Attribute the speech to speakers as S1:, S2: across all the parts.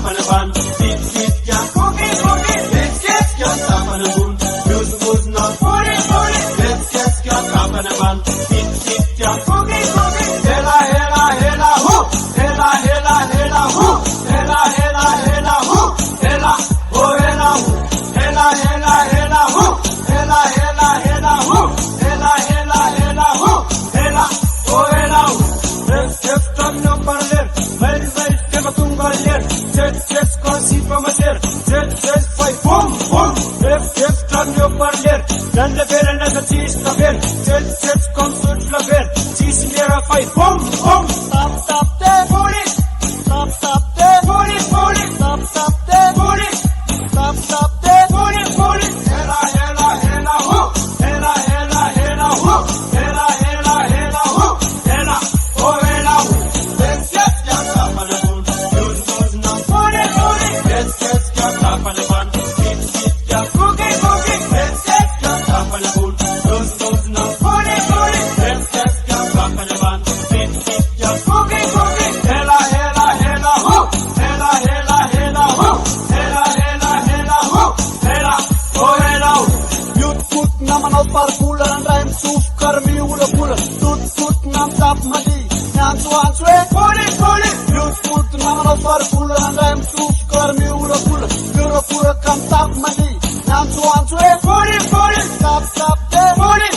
S1: tapan ban. Beat beat ya boogie boogie. Let's get ya tapan bun. Use use na booty booty. Let's get ya tapan ban. Beat beat ya boogie boogie. Hela hela hela ho. Hela hela hela ho. Hela hela hela ho. Hela oh hela ho. Hela hela hela ho. Hela hela hela ho. Hela hela hela ho. Hela oh hela ho. Let's get no parler. Very very tema tungaler. Jet casi pamater. Jet fight boom boom. Let's get no parler. Dan le ver en la cheese la ver. Jet concert la ver. Cheese mera fight boom boom. Stop the booty. Stop the booty booty. Stop the booty. Stop the booty booty. Hela hela hela ho. Hela hela hela ho. Hela hela hela ho. Hela oh hela ho. Let's get ya tapan bun. Use na booty booty. Let's get ya tapan bun. Beat ya boogie boogie. Let's get ya tapan bun. Use na booty booty. Let's get ya tapan bun. Beat ya boogie boogie. Hela hela hela ho. Hela hela hela ho. Hela hela hela ho. Hela oh hela ho.
S2: Youth naman au parkulan ang rhyme suf karmi ula pula tut nam tap madi nam suan swe
S1: Booty booty.
S2: youth naman au parkulan ang rhyme suf karmi ula pula kam tap madi nam suan swe
S1: Booty booty.
S2: stop the
S1: Booty.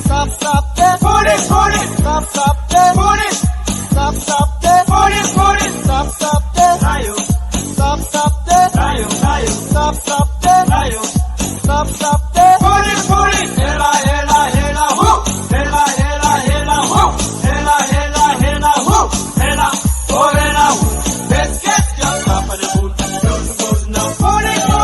S2: stop the
S1: Booty booty.
S2: stop the
S1: Booty.
S2: stop the
S1: Booty booty.
S2: stop the
S1: Rayo.
S2: stop the
S1: Rayo rayo.
S2: stop the
S1: Rayo.
S2: stop the
S1: Booty booty. Hela hela hela ho. Hela hela hela ho. Hela hela hela ho. Hela oh hela ho. Let's get ya tapan bun. Use na booty booty.